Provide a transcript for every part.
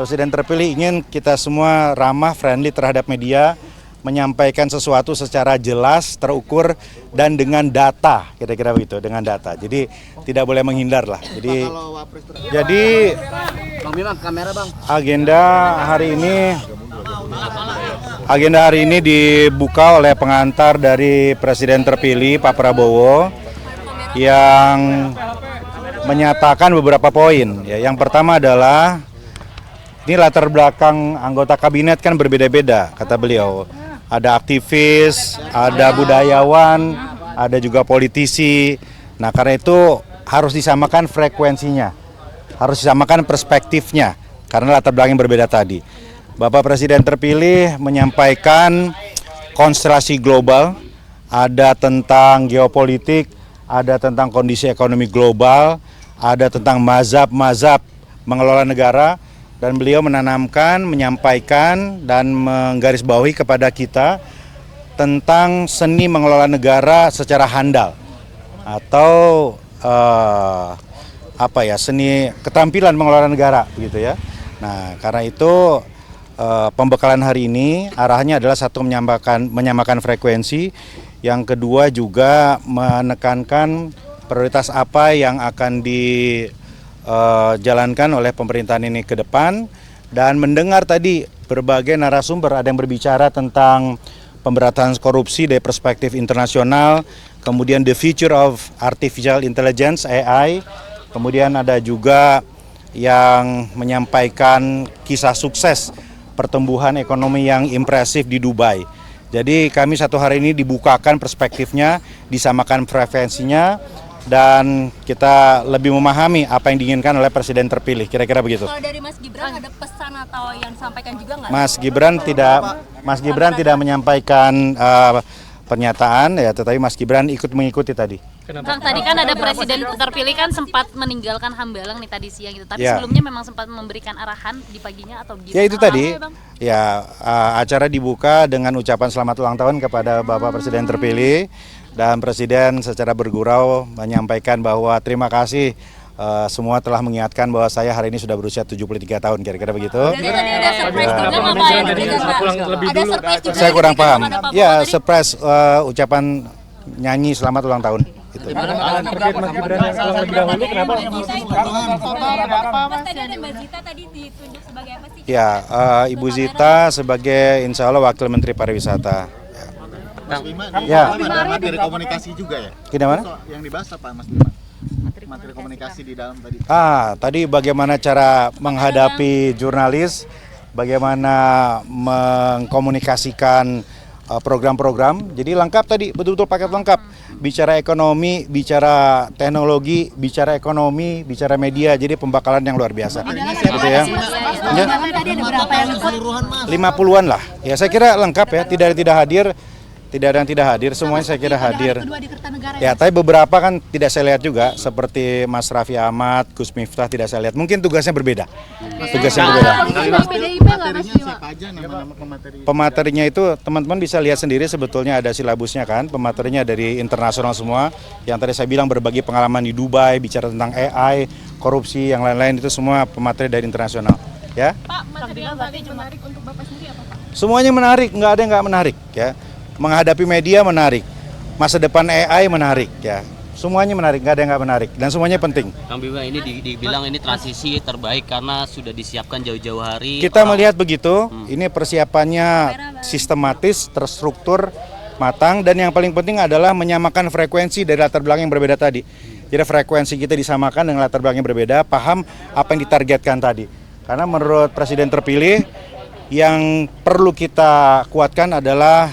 Presiden terpilih ingin kita semua ramah, friendly terhadap media, menyampaikan sesuatu secara jelas, terukur, dan dengan data, kira-kira begitu, dengan data. Jadi tidak boleh menghindar lah. Jadi agenda hari ini dibuka oleh pengantar dari Presiden terpilih Pak Prabowo yang menyatakan beberapa poin. Ya, yang pertama adalah ini latar belakang anggota kabinet kan berbeda-beda, kata beliau. Ada aktivis, ada budayawan, ada juga politisi. Nah, karena itu harus disamakan frekuensinya, harus disamakan perspektifnya, karena latar belakang yang berbeda tadi. Bapak Presiden terpilih menyampaikan konstelasi global, ada tentang geopolitik, ada tentang kondisi ekonomi global, ada tentang mazhab-mazhab mengelola negara, dan beliau menanamkan, menyampaikan, dan menggarisbawahi kepada kita tentang seni mengelola negara secara handal atau seni keterampilan mengelola negara, begitu ya. Nah, karena itu pembekalan hari ini arahnya adalah satu menyamakan frekuensi, yang kedua juga menekankan prioritas apa yang akan dijalankan oleh pemerintahan ini ke depan, dan mendengar tadi berbagai narasumber, ada yang berbicara tentang pemberantasan korupsi dari perspektif internasional, kemudian the future of artificial intelligence AI, kemudian ada juga yang menyampaikan kisah sukses pertumbuhan ekonomi yang impresif di Dubai. Jadi kami satu hari ini dibukakan perspektifnya, disamakan frekuensinya, dan kita lebih memahami apa yang diinginkan oleh Presiden terpilih, kira-kira begitu. Kalau dari Mas Gibran ada pesan atau yang disampaikan juga nggak? Mas Gibran tidak menyampaikan pernyataan ya, tetapi Mas Gibran ikut mengikuti tadi. Bang, tadi kan ada Presiden terpilih kan sempat meninggalkan Hambalang nih tadi siang gitu, tapi sebelumnya memang sempat memberikan arahan di paginya atau gimana? Ya itu tadi, acara dibuka dengan ucapan selamat ulang tahun kepada Bapak Presiden terpilih, dan Presiden secara bergurau menyampaikan bahwa terima kasih semua telah mengingatkan bahwa saya hari ini sudah berusia 73 tahun, kira-kira begitu. Jadi tadi ada surprise juga Pak ya? Saya kurang paham. Ya, surprise ucapan nyanyi selamat ulang tahun. Itu. Mas, tadi ada Mbak Zita tadi ditunjuk sebagai apa sih? Ya, Ibu Zita sebagai insya Allah Wakil Menteri Pariwisata. Mas Bima, ada materi komunikasi juga ya? Gimana? Yang dibahas apa Mas Bima? Materi komunikasi di dalam tadi. Tadi bagaimana cara menghadapi jurnalis, bagaimana mengkomunikasikan program-program. Jadi lengkap tadi, betul-betul paket lengkap. Bicara ekonomi, bicara teknologi, bicara ekonomi, bicara media. Jadi pembakalan yang luar biasa. Gitu ya. Tadi ada berapa yang ikut? 50-an lah. Ya saya kira lengkap ya, tidak ada yang tidak hadir. Tidak ada yang tidak hadir, semuanya saya kira hadir. Ya, tapi beberapa kan tidak saya lihat juga, seperti Mas Raffi Ahmad, Gus Miftah tidak saya lihat. Mungkin tugasnya berbeda. Tugasnya berbeda. Pematerinya itu teman-teman bisa lihat sendiri, sebetulnya ada silabusnya kan. Pematerinya dari internasional semua. Yang tadi saya bilang berbagi pengalaman di Dubai, bicara tentang AI, korupsi, yang lain-lain itu semua pemateri dari internasional. Ya. Pak, materi yang paling menarik untuk Bapak sendiri apa Pak? Semuanya menarik, nggak ada yang nggak menarik ya. Menghadapi media menarik, masa depan AI menarik ya, semuanya menarik, nggak ada yang nggak menarik, dan semuanya penting. Kang Bima, ini dibilang ini transisi terbaik karena sudah disiapkan jauh-jauh hari. Kita melihat begitu, ini persiapannya sistematis, terstruktur, matang, dan yang paling penting adalah menyamakan frekuensi dari latar belakang yang berbeda tadi. Jadi frekuensi kita disamakan dengan latar belakang yang berbeda, paham apa yang ditargetkan tadi. Karena menurut Presiden terpilih, yang perlu kita kuatkan adalah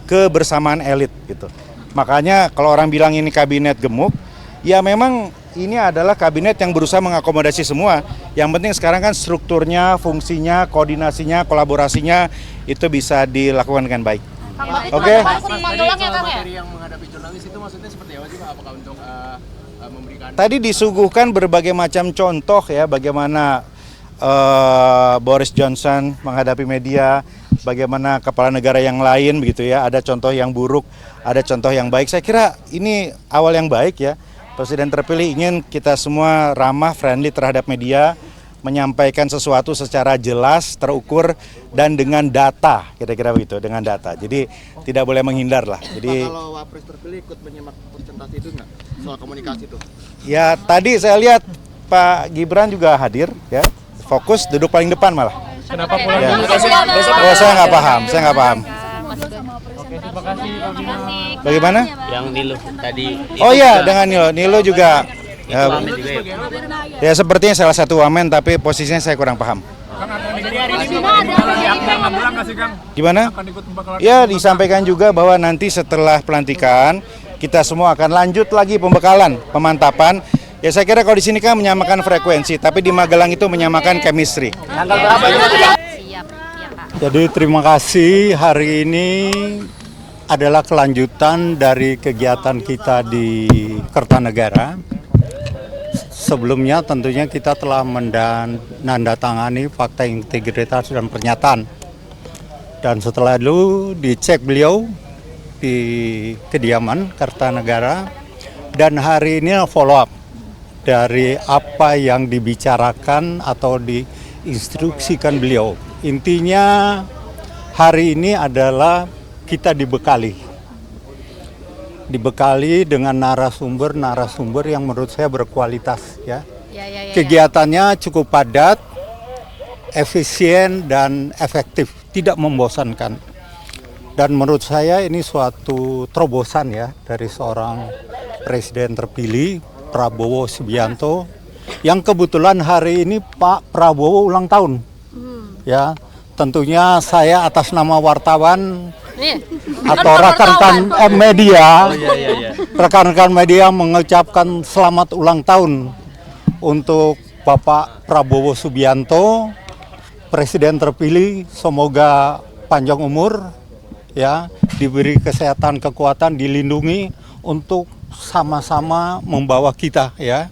kebersamaan elit gitu. Makanya kalau orang bilang ini kabinet gemuk, ya memang ini adalah kabinet yang berusaha mengakomodasi semua. Yang penting sekarang kan strukturnya, fungsinya, koordinasinya, kolaborasinya itu bisa dilakukan dengan baik. Oke. Materi yang menghadapi jurnalis itu maksudnya seperti apa sih Pak? Apakah untuk memberikan? Tadi disuguhkan berbagai macam contoh ya, bagaimana Boris Johnson menghadapi media, bagaimana kepala negara yang lain begitu ya, ada contoh yang buruk, ada contoh yang baik. Saya kira ini awal yang baik ya. Presiden terpilih ingin kita semua ramah, friendly terhadap media, menyampaikan sesuatu secara jelas, terukur, dan dengan data, kira-kira begitu, dengan data. Jadi tidak boleh menghindar lah. Jadi Kalau Wapres terpilih ikut menyimak presentasi itu nggak soal komunikasi itu? ya tadi saya lihat Pak Gibran juga hadir, ya, fokus duduk paling depan malah. Kenapa pulang Ya. dulu? Oh, saya nggak paham, Bagaimana? Yang Nilu tadi. Oh iya, dengan Nilo juga. Ya, Wamen juga ya. ya sepertinya salah satu wamen, tapi posisinya saya kurang paham. Gimana? Ya disampaikan juga bahwa nanti setelah pelantikan kita semua akan lanjut lagi pembekalan, pemantapan. Ya saya kira kalau di sini kan menyamakan frekuensi, tapi di Magelang itu menyamakan chemistry. Siap, iya Pak. Jadi terima kasih, hari ini adalah kelanjutan dari kegiatan kita di Kertanegara. Sebelumnya tentunya kita telah menandatangani fakta integritas dan pernyataan. Dan setelah itu dicek beliau di kediaman Kertanegara, dan hari ini follow up dari apa yang dibicarakan atau diinstruksikan beliau. Intinya hari ini adalah kita dibekali dengan narasumber yang menurut saya berkualitas, ya. Kegiatannya cukup padat, efisien dan efektif, tidak membosankan. Dan menurut saya ini suatu terobosan ya dari seorang presiden terpilih Prabowo Subianto, yang kebetulan hari ini Pak Prabowo ulang tahun. Ya, tentunya saya atas nama wartawan atau rekan-rekan media, rekan-rekan media mengucapkan selamat ulang tahun untuk Bapak Prabowo Subianto, Presiden terpilih. Semoga panjang umur, ya, diberi kesehatan, kekuatan, dilindungi untuk sama-sama membawa kita, ya,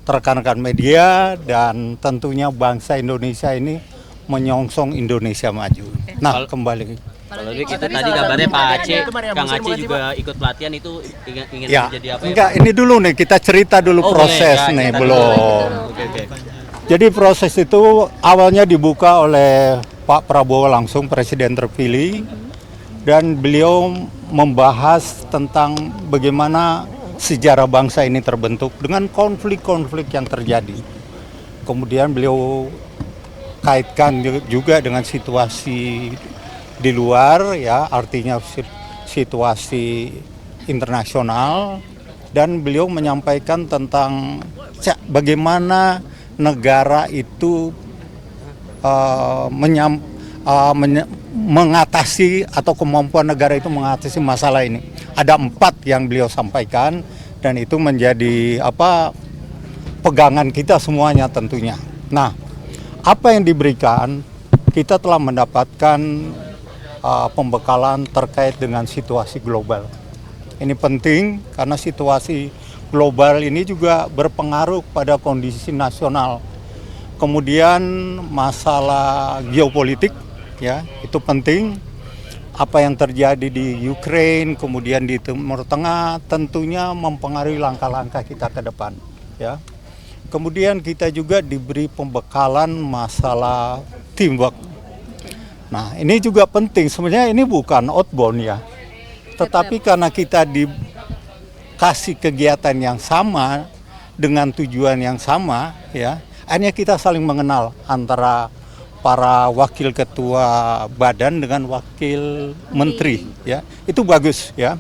rekan-rekan media dan tentunya bangsa Indonesia ini menyongsong Indonesia maju. Nah, kembali. Kalau itu tadi kabarnya Pak Aceh, Kang Aceh juga ikut pelatihan itu ingin Ya, menjadi apa ya? enggak, ini dulu nih kita cerita dulu proses nih, belum. Oke. Jadi proses itu awalnya dibuka oleh Pak Prabowo langsung, Presiden terpilih, dan beliau membahas tentang bagaimana sejarah bangsa ini terbentuk dengan konflik-konflik yang terjadi. Kemudian beliau kaitkan juga dengan situasi di luar, ya, artinya situasi internasional, dan beliau menyampaikan tentang bagaimana negara itu mengatasi atau kemampuan negara itu mengatasi masalah ini. Ada 4 yang beliau sampaikan, dan itu menjadi pegangan kita semuanya tentunya. Nah, apa yang diberikan, kita telah mendapatkan pembekalan terkait dengan situasi global. Ini penting karena situasi global ini juga berpengaruh pada kondisi nasional. Kemudian masalah geopolitik, ya, itu penting. Apa yang terjadi di Ukraina, kemudian di Timur Tengah, tentunya mempengaruhi langkah-langkah kita ke depan, ya. Kemudian kita juga diberi pembekalan masalah teamwork. Nah, ini juga penting. Sebenarnya ini bukan outbound, ya, tetapi karena kita dikasih kegiatan yang sama dengan tujuan yang sama, ya, akhirnya kita saling mengenal antara para wakil ketua badan dengan wakil menteri, ya, itu bagus, ya.